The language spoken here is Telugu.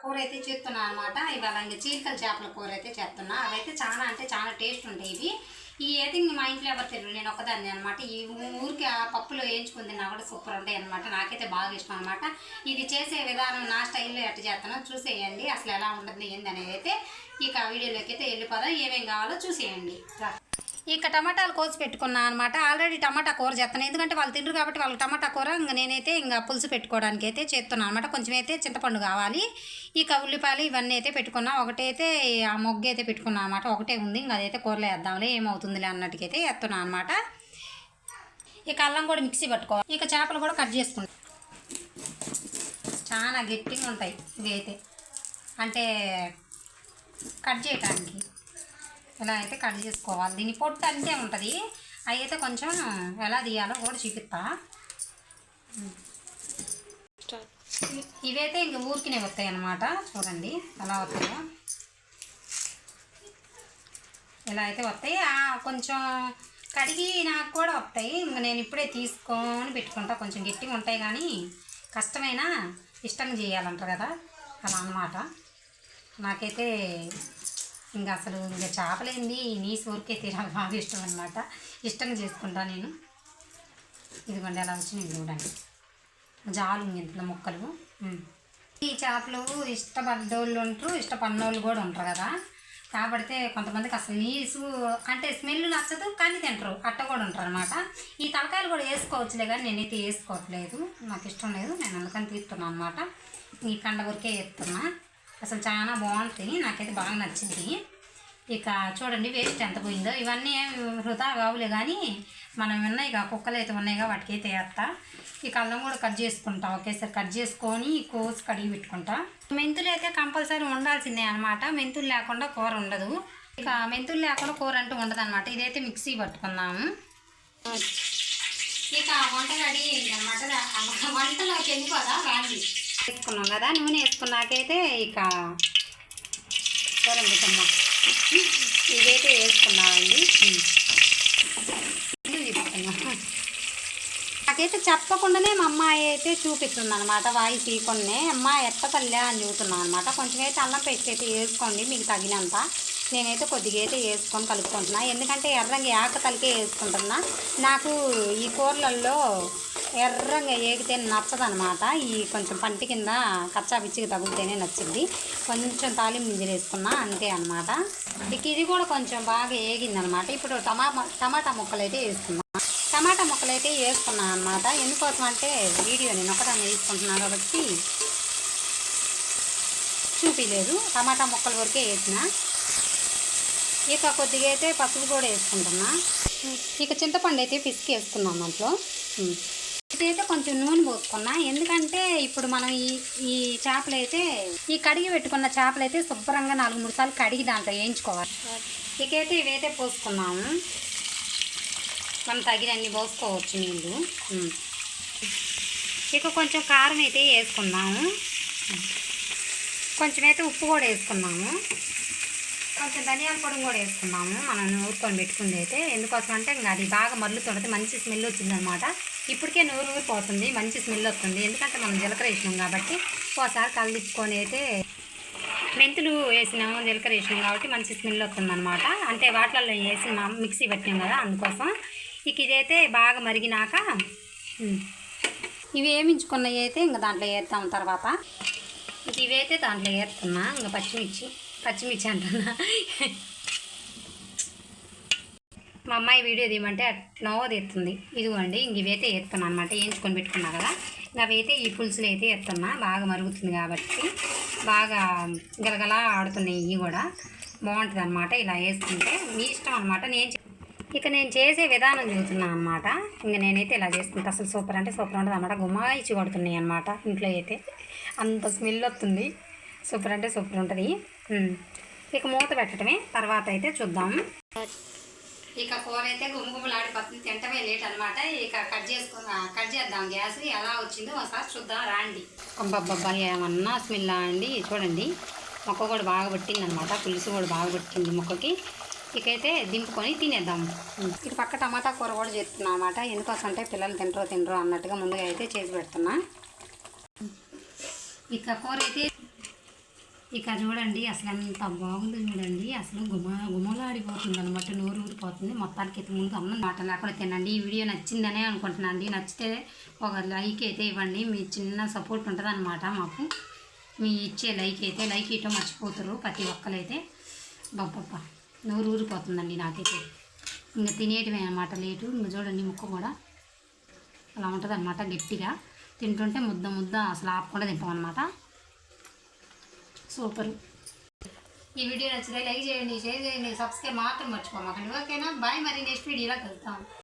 కూర అయితే చేస్తున్నా అనమాట. ఇవాళ ఇంకా చీలికల చేపల కూర అయితే చేస్తున్నా. అవైతే చాలా అంటే చాలా టేస్ట్ ఉంటాయి. ఇవి అయితే మా ఇంట్లో ఎవరు తెలియదు, నేను ఒక్కదాన్ని అనమాట. ఈ ఊరికి ఆ పప్పులో వేయించుకుని తిన్నా కూడా సూపర్ ఉంటాయి అనమాట. నాకైతే బాగా ఇష్టం అనమాట. ఇది చేసే విధానం నా స్టైల్లో ఎట్లా చేస్తానో చూసేయండి. అసలు ఎలా ఉంటుంది ఏంది అనేది అయితే ఇక వీడియోలోకి అయితే వెళ్ళిపోదాం. ఏమేం కావాలో చూసేయండి. ఇక టమాటాలు కోసి పెట్టుకున్నాను అనమాట. ఆల్రెడీ టమాటా కూర చేస్తాను, ఎందుకంటే వాళ్ళు తింటారు కాబట్టి వాళ్ళకి టమాటా కూర ఇంకా నేనైతే ఇంకా పులుసు పెట్టుకోవడానికి అయితే చేస్తున్నాను అనమాట. కొంచెం అయితే చింతపండు కావాలి. ఇక ఉల్లిపాయలు ఇవన్నీ అయితే పెట్టుకున్నా. ఒకటైతే ఆ మొగ్గు అయితే పెట్టుకున్నాను అనమాట. ఒకటే ఉంది, ఇంకా అదైతే కూరలో వేద్దాంలే ఏమవుతుందిలే అన్నట్టుకైతే వేస్తున్నాను అనమాట. ఇక అల్లం కూడా మిక్సీ పట్టుకోవాలి. ఇక చేపలు కూడా కట్ చేసుకుంటాం. చాలా గట్టిగా ఉంటాయి ఇవి అయితే, అంటే కట్ చేయడానికి ఇలా అయితే కట్ చేసుకోవాలి. దీని పొట్టు అంతే ఉంటుంది. అవి అయితే కొంచెం ఎలా తీయాలో కూడా చూపిస్తా. ఇవైతే ఇంక ఊరికినే వస్తాయి అన్నమాట. చూడండి ఎలా వస్తాయో, ఇలా అయితే వస్తాయి. కొంచెం కడిగి నాకు కూడా వస్తాయి. ఇంక నేను ఇప్పుడే తీసుకొని పెట్టుకుంటా. కొంచెం గట్టిగా ఉంటాయి కానీ కష్టమైనా ఇష్టంగా చేయాలంటారు కదా, అలా అన్నమాట. నాకైతే ఇంకా అసలు ఇంకా చేపలేంది నీసు ఊరికైతే నాకు బాగా ఇష్టం అనమాట. ఇష్టంగా చేసుకుంటా నేను. ఇదిగోండి ఎలా వచ్చినాయి చూడండి, జాలు ఇంత ముక్కలు. ఈ చేపలు ఇష్టపడ్డోళ్ళు ఉంటారు, ఇష్టపడినోళ్ళు కూడా ఉంటారు కదా. కాబట్టి కొంతమందికి అసలు నీసు అంటే స్మెల్ నచ్చదు కానీ తింటారు, అట్ట కూడా ఉంటారు అనమాట. ఈ తలకాయలు కూడా వేసుకోవచ్చులే కానీ నేనైతే వేసుకోవట్లేదు, నాకు ఇష్టం లేదు. నేను అందుకని తీస్తున్నాను అనమాట. ఈ కండ వరకే వేస్తున్నా. అసలు చాలా బాగుంటాయి, నాకైతే బాగా నచ్చింది. ఇక చూడండి వేస్ట్ ఎంత పోయిందో. ఇవన్నీ వృధా కావులే కానీ మనం ఉన్నాయిగా, కుక్కలు అయితే ఉన్నాయిగా, వాటికైతే వేస్తా. ఇక అల్లం కూడా కట్ చేసుకుంటా. ఒకేసారి కట్ చేసుకొని కోసి కడిగి పెట్టుకుంటా. మెంతులు అయితే కంపల్సరీ ఉండాల్సిందే అనమాట. మెంతులు లేకుండా కూర ఉండదు. ఇక మెంతులు లేకుండా కూర అంటూ ఉండదు అనమాట. ఇదైతే మిక్సీ పట్టుకుందాము. ఇక వంట రెడీ అనమాట. వంటలోకి వెళ్ళిపోదా రాండి. వేసుకున్నాం కదా, నూనె వేసుకున్నాకైతే ఇక చూడండి ఇవైతే వేసుకున్నామండి. నాకైతే చెప్పకుండానే మా అమ్మాయి అయితే చూపిస్తుంది అనమాట. వాయిస్ ఇవ్వకుండానే అమ్మ ఎట్ట తల్లి అని చూస్తున్నాను అనమాట. కొంచెం అయితే అల్లం పేస్ట్ అయితే వేసుకోండి మీకు తగినంత. నేనైతే కొద్దిగా అయితే వేసుకొని కలుపుకుంటున్నా, ఎందుకంటే ఎర్రంగా ఏకతలకే వేసుకుంటున్నా. నాకు ఈ కూరలలో ఎర్రంగా ఏగితే నచ్చదనమాట. ఈ కొంచెం పంటి కింద కచ్చా పిచ్చికి తగిలితేనే నచ్చింది. కొంచెం తాలింపు గింజలు వేసుకున్నా అంతే అనమాట. ఇక ఇది కూడా కొంచెం బాగా ఏగిందనమాట. ఇప్పుడు టమాటా ముక్కలు అయితే వేసుకున్నా. టమాటా ముక్కలు అయితే వేసుకున్నాను అనమాట. ఎందుకోసం అంటే వీడియో నేను ఒకదాన్ని వేసుకుంటున్నాను కాబట్టి చూపించలేదు. టమాటా ముక్కల వరకే వేసిన. ఇక కొద్దిగా అయితే పసుపు కూడా వేసుకుంటున్నా. ఇక చింతపండు అయితే పిసికి వేసుకున్నాను దాంట్లో. ఇదైతే కొంచెం నూనె పోసుకున్నా, ఎందుకంటే ఇప్పుడు మనం ఈ చేపలు అయితే ఈ కడిగి పెట్టుకున్న చేపలు అయితే శుభ్రంగా 4-3 సార్లు కడిగి దాంట్లో వేయించుకోవాలి. ఇకైతే ఇవైతే పోసుకున్నాము. మనం తగినన్ని పోసుకోవచ్చు నీళ్ళు. ఇక కొంచెం కారం అయితే వేసుకున్నాము. కొంచెం అయితే ఉప్పు కూడా వేసుకున్నాము. కొంచెం ధనియాల పొడి కూడా వేసుకున్నాము. మనం ఊరుకొని పెట్టుకుంది అయితే ఎందుకోసం అంటే ఇంకా అది బాగా మరలుతుంటుంది, మంచి స్మెల్ వచ్చిందనమాట. ఇప్పటికే నూరు ఊరిపోతుంది, మంచి స్మెల్ వస్తుంది. ఎందుకంటే మనం జీలకర్ర వేసినాం కాబట్టి ఒకసారి కలిపించుకొని అయితే మెంతులు వేసినాము, జీలకర్ర వేసినాం కాబట్టి మంచి స్మెల్ వస్తుంది అనమాట. అంటే వాటిల్లో వేసి మిక్సీ పెట్టినాం కదా, అందుకోసం. ఇక ఇదైతే బాగా మరిగినాక ఇవి వేయించుకున్నవి అయితే ఇంకా దాంట్లో వేస్తాం. తర్వాత ఇవైతే దాంట్లో వేస్తున్నా. ఇంకా పచ్చిమిర్చి అంటున్నా. మా అమ్మాయి వీడియో తీయమంటే అట్లా తీస్తుంది. ఇదిగోండి ఇంక ఇవైతే వేస్తున్నాను అనమాట. వేయించుకొని పెట్టుకున్నా కదా, ఇంకా అవైతే ఈ పులుసులు అయితే వేస్తున్నా. బాగా మరుగుతుంది కాబట్టి బాగా గలగలా ఆడుతున్నాయి. ఇవి కూడా బాగుంటుంది అనమాట. ఇలా వేసుకుంటే మీ ఇష్టం అనమాట. నేను చేసే విధానం చూస్తున్నాను అనమాట. ఇంక నేనైతే ఇలా చేసుకుంటా. అసలు సూపర్ అంటే సూపర్ ఉంటుంది అనమాట. గుమ్మాయిచ్చి కొడుతున్నాయి అనమాట. ఇంట్లో అయితే అంత స్మెల్ వస్తుంది. సూపర్ అంటే సూపర్ ఉంటుంది. ఇక మూత పెట్టడమే, తర్వాత అయితే చూద్దాం. ఇక కూర అయితే గుమ్మగుమ్మలాడిపోతుంది, తింటమే లేట్ అనమాట. ఇక కట్ చేద్దాం. గ్యాస్ ఎలా వచ్చిందో ఒకసారి చూద్దాం రాండి. అబ్బబ్బబ్బా ఏమన్నా స్మెల్ అండి. చూడండి మొక్క కూడా బాగా పట్టింది అనమాట. పులుసు కూడా బాగా పట్టింది మొక్కకి. ఇకైతే దింపుకొని తినేద్దాం. ఇక పక్క టమాటా కూర కూడా చేస్తున్నాను అనమాట. ఎందుకోసం అంటే పిల్లలు తినరు అన్నట్టుగా ముందుగా అయితే చేసి పెడుతున్నా. ఇక కూర అయితే ఇక చూడండి అసలు ఎంత బాగుందో చూడండి. అసలు గుమలాడిపోతుంది అనమాట, నోరు ఊరిపోతుంది. మొత్తానికి అయితే ముందు అన్నం మాట లేకుండా తినండి. ఈ వీడియో నచ్చిందనే అనుకుంటున్నాను అండి. నచ్చితే ఒక లైక్ అయితే ఇవ్వండి. మీ చిన్న సపోర్ట్ ఉంటుంది అనమాట మాకు. మీ ఇచ్చే లైక్ ఇవ్వటం మర్చిపోతారు ప్రతి ఒక్కరైతే. బాబ్బా నోరు ఊరిపోతుందండి నాకైతే. ఇంకా తినేయటమే అనమాట లేటు. ఇంకా చూడండి ముక్క కూడా అలా ఉంటుంది అనమాట, గట్టిగా తింటుంటే ముద్ద అసలు ఆపకుండా తింటామన్నమాట. సూపర్. ఈ వీడియో నచ్చితే లైక్ చేయండి, షేర్ చేయండి, సబ్స్క్రైబ్ మాత్రం మర్చిపోమాకండి. ఓకేనా? బాయ్. మరి నెక్స్ట్ వీడియోలో కలుద్దాం.